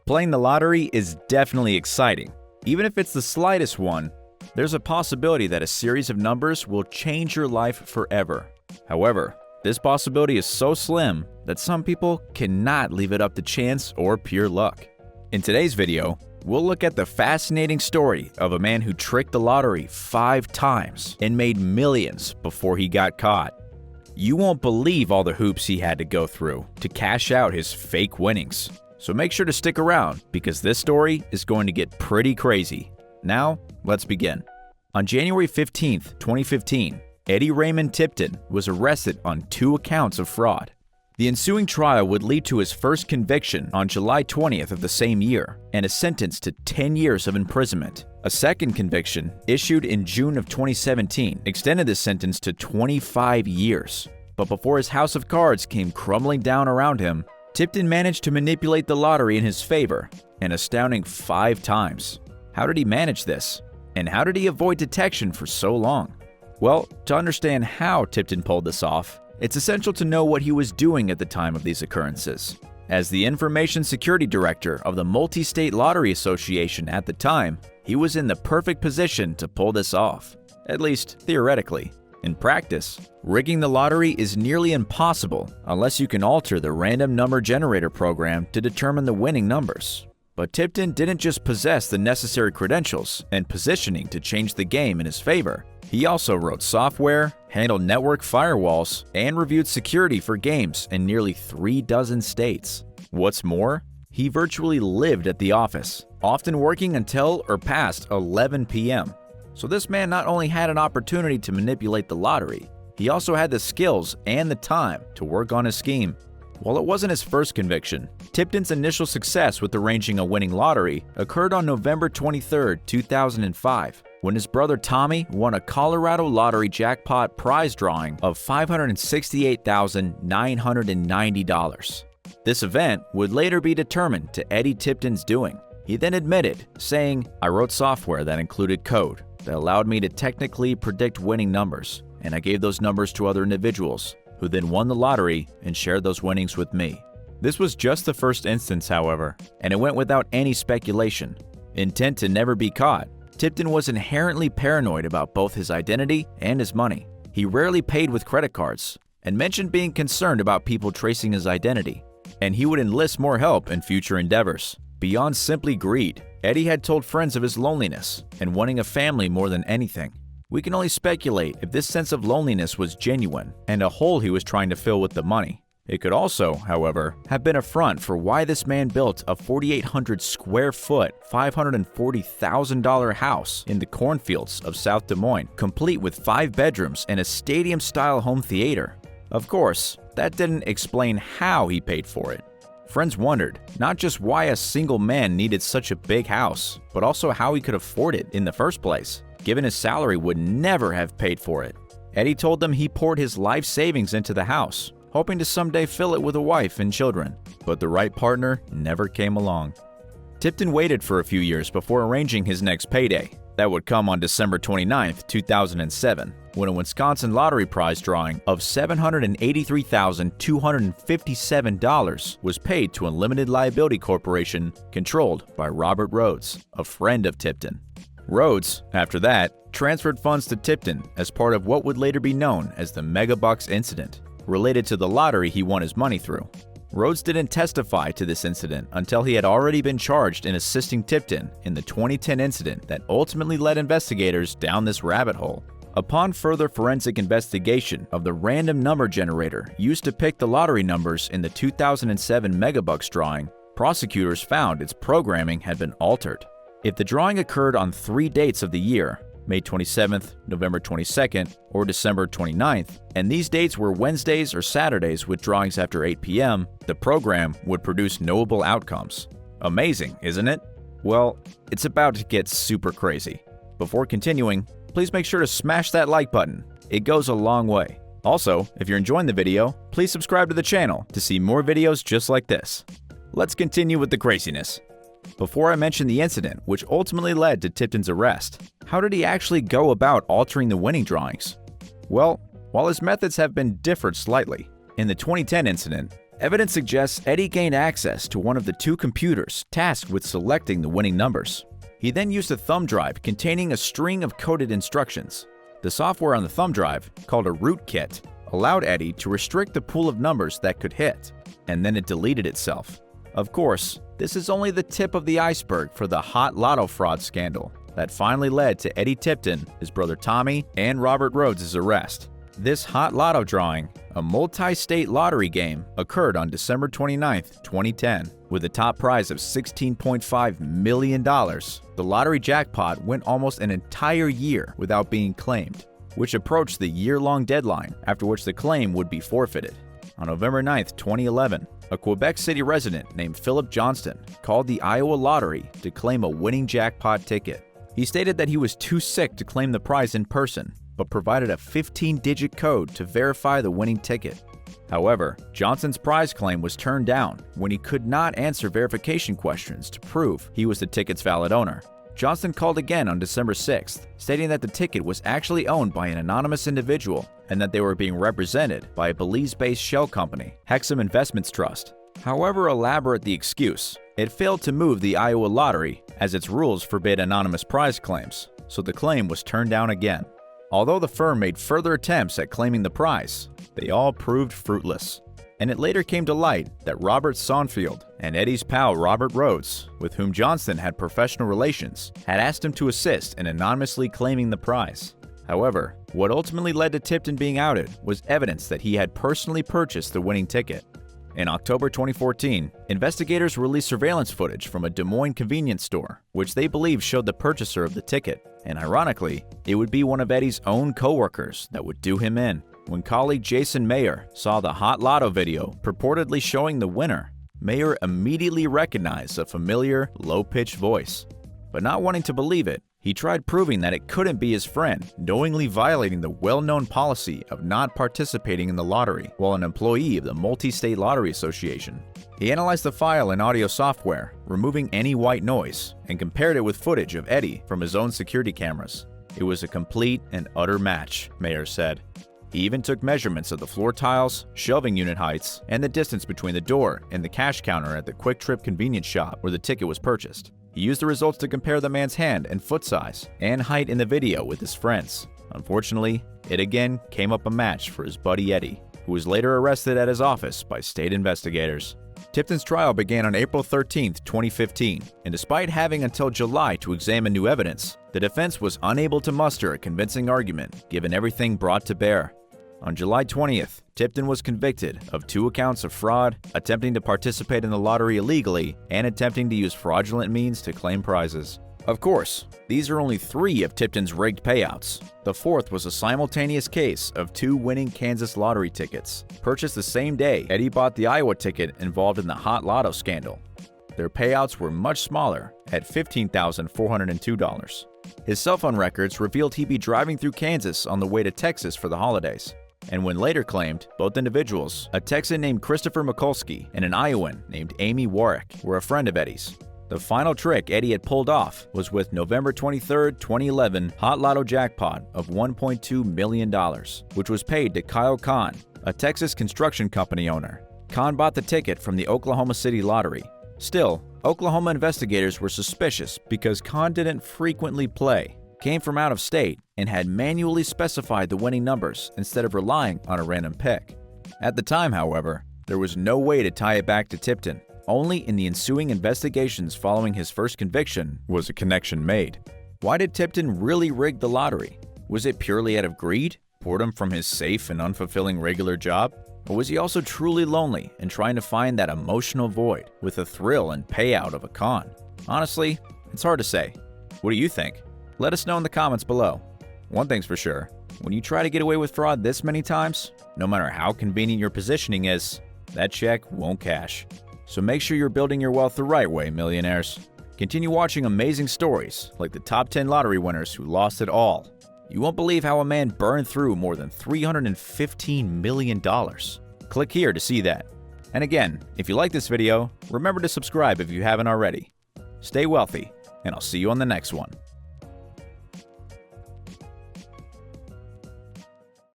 Playing the lottery is definitely exciting. Even if it's the slightest one, there's a possibility that a series of numbers will change your life forever. However, this possibility is so slim that some people cannot leave it up to chance or pure luck. In today's video, we'll look at the fascinating story of a man who tricked the lottery 5 times and made millions before he got caught. You won't believe all the hoops he had to go through to cash out his fake winnings. So make sure to stick around because this story is going to get pretty crazy. Now, let's begin. On January 15, 2015, Eddie Raymond Tipton was arrested on 2 accounts of fraud. The ensuing trial would lead to his first conviction on July 20th of the same year and a sentence to 10 years of imprisonment. A second conviction, issued in June of 2017, extended the sentence to 25 years. But before his house of cards came crumbling down around him, Tipton managed to manipulate the lottery in his favor an astounding 5 times. How did he manage this? And how did he avoid detection for so long? Well, to understand how Tipton pulled this off, it's essential to know what he was doing at the time of these occurrences. As the Information Security Director of the Multi-State Lottery Association at the time, he was in the perfect position to pull this off, at least theoretically. In practice, rigging the lottery is nearly impossible unless you can alter the random number generator program to determine the winning numbers. But Tipton didn't just possess the necessary credentials and positioning to change the game in his favor. He also wrote software, handled network firewalls, and reviewed security for games in nearly 3 dozen states. What's more, he virtually lived at the office, often working until or past 11 p.m. So this man not only had an opportunity to manipulate the lottery, he also had the skills and the time to work on his scheme. While it wasn't his first conviction, Tipton's initial success with arranging a winning lottery occurred on November 23, 2005, when his brother Tommy won a Colorado lottery jackpot prize drawing of $568,990. This event would later be determined to Eddie Tipton's doing. He then admitted, saying, "I wrote software that included code that allowed me to technically predict winning numbers, and I gave those numbers to other individuals, who then won the lottery and shared those winnings with me." This was just the first instance, however, and it went without any speculation. Intent to never be caught, Tipton was inherently paranoid about both his identity and his money. He rarely paid with credit cards, and mentioned being concerned about people tracing his identity, and he would enlist more help in future endeavors. Beyond simply greed, Eddie had told friends of his loneliness and wanting a family more than anything. We can only speculate if this sense of loneliness was genuine and a hole he was trying to fill with the money. It could also, however, have been a front for why this man built a 4,800 square foot, $540,000 house in the cornfields of South Des Moines, complete with 5 bedrooms and a stadium-style home theater. Of course, that didn't explain how he paid for it. Friends wondered not just why a single man needed such a big house, but also how he could afford it in the first place, given his salary would never have paid for it. Eddie told them he poured his life savings into the house, hoping to someday fill it with a wife and children, but the right partner never came along. Tipton waited for a few years before arranging his next payday. That would come on December 29, 2007, when a Wisconsin lottery prize drawing of $783,257 was paid to a limited liability corporation controlled by Robert Rhodes, a friend of Tipton. Rhodes, after that, transferred funds to Tipton as part of what would later be known as the Megabucks incident, related to the lottery he won his money through. Rhodes didn't testify to this incident until he had already been charged in assisting Tipton in the 2010 incident that ultimately led investigators down this rabbit hole. Upon further forensic investigation of the random number generator used to pick the lottery numbers in the 2007 Megabucks drawing, prosecutors found its programming had been altered. If the drawing occurred on 3 dates of the year, May 27th, November 22nd, or December 29th, and these dates were Wednesdays or Saturdays with drawings after 8 p.m., the program would produce knowable outcomes. Amazing, isn't it? Well, it's about to get super crazy. Before continuing, please make sure to smash that like button. It goes a long way. Also, if you're enjoying the video, please subscribe to the channel to see more videos just like this. Let's continue with the craziness. Before I mention the incident which ultimately led to Tipton's arrest, how did he actually go about altering the winning drawings? Well, while his methods have been differed slightly, in the 2010 incident, Evidence suggests Eddie gained access to one of the two computers tasked with selecting the winning numbers. He then used a thumb drive containing a string of coded instructions. The software on the thumb drive, called a rootkit, allowed Eddie to restrict the pool of numbers that could hit, and then it deleted itself. Of course, this is only the tip of the iceberg for the hot lotto fraud scandal that finally led to Eddie Tipton, his brother Tommy, and Robert Rhodes' arrest. This hot lotto drawing, a multi-state lottery game, occurred on December 29, 2010. With a top prize of $16.5 million, the lottery jackpot went almost an entire year without being claimed, which approached the year-long deadline after which the claim would be forfeited. On November 9, 2011, a Quebec City resident named Philip Johnston called the Iowa Lottery to claim a winning jackpot ticket. He stated that he was too sick to claim the prize in person, but provided a 15-digit code to verify the winning ticket. However, Johnson's prize claim was turned down when he could not answer verification questions to prove he was the ticket's valid owner. Johnston called again on December 6th, stating that the ticket was actually owned by an anonymous individual and that they were being represented by a Belize-based shell company, Hexam Investments Trust. However elaborate the excuse, it failed to move the Iowa Lottery as its rules forbid anonymous prize claims, so the claim was turned down again. Although the firm made further attempts at claiming the prize, they all proved fruitless. And it later came to light that Robert Sonfield and Eddie's pal Robert Rhodes, with whom Johnston had professional relations, had asked him to assist in anonymously claiming the prize. However, what ultimately led to Tipton being outed was evidence that he had personally purchased the winning ticket. In October 2014, investigators released surveillance footage from a Des Moines convenience store, which they believe showed the purchaser of the ticket. And ironically, it would be one of Eddie's own co-workers that would do him in. When colleague Jason Mayer saw the Hot Lotto video purportedly showing the winner, Mayer immediately recognized a familiar, low-pitched voice. But not wanting to believe it, he tried proving that it couldn't be his friend, knowingly violating the well-known policy of not participating in the lottery while an employee of the Multi-State Lottery Association. He analyzed the file in audio software, removing any white noise, and compared it with footage of Eddie from his own security cameras. It was a complete and utter match, Mayer said. He even took measurements of the floor tiles, shelving unit heights, and the distance between the door and the cash counter at the Quick Trip convenience shop where the ticket was purchased. He used the results to compare the man's hand and foot size and height in the video with his friends. Unfortunately, it again came up a match for his buddy Eddie, who was later arrested at his office by state investigators. Tipton's trial began on April 13, 2015, and despite having until July to examine new evidence, the defense was unable to muster a convincing argument given everything brought to bear. On July 20th, Tipton was convicted of 2 accounts of fraud, attempting to participate in the lottery illegally, and attempting to use fraudulent means to claim prizes. Of course, these are only 3 of Tipton's rigged payouts. The 4th was a simultaneous case of 2 winning Kansas lottery tickets, purchased the same day Eddie bought the Iowa ticket involved in the Hot Lotto scandal. Their payouts were much smaller, at $15,402. His cell phone records revealed he'd be driving through Kansas on the way to Texas for the holidays. And when later claimed, both individuals, a Texan named Christopher Mikulski and an Iowan named Amy Warwick, were a friend of Eddie's. The final trick Eddie had pulled off was with November 23, 2011 Hot Lotto jackpot of $1.2 million, which was paid to Kyle Kahn, a Texas construction company owner. Kahn bought the ticket from the Oklahoma City Lottery. Still, Oklahoma investigators were suspicious because Kahn didn't frequently play, came from out of state, and had manually specified the winning numbers instead of relying on a random pick. At the time, however, there was no way to tie it back to Tipton. Only in the ensuing investigations following his first conviction was a connection made. Why did Tipton really rig the lottery? Was it purely out of greed, boredom from his safe and unfulfilling regular job? Or was he also truly lonely and trying to find that emotional void with the thrill and payout of a con? Honestly, it's hard to say. What do you think? Let us know in the comments below. One thing's for sure, when you try to get away with fraud this many times, no matter how convenient your positioning is, that check won't cash. So make sure you're building your wealth the right way, millionaires. Continue watching amazing stories like the top 10 lottery winners who lost it all. You won't believe how a man burned through more than $315 million. Click here to see that. And again, if you like this video, remember to subscribe if you haven't already. Stay wealthy, and I'll see you on the next one.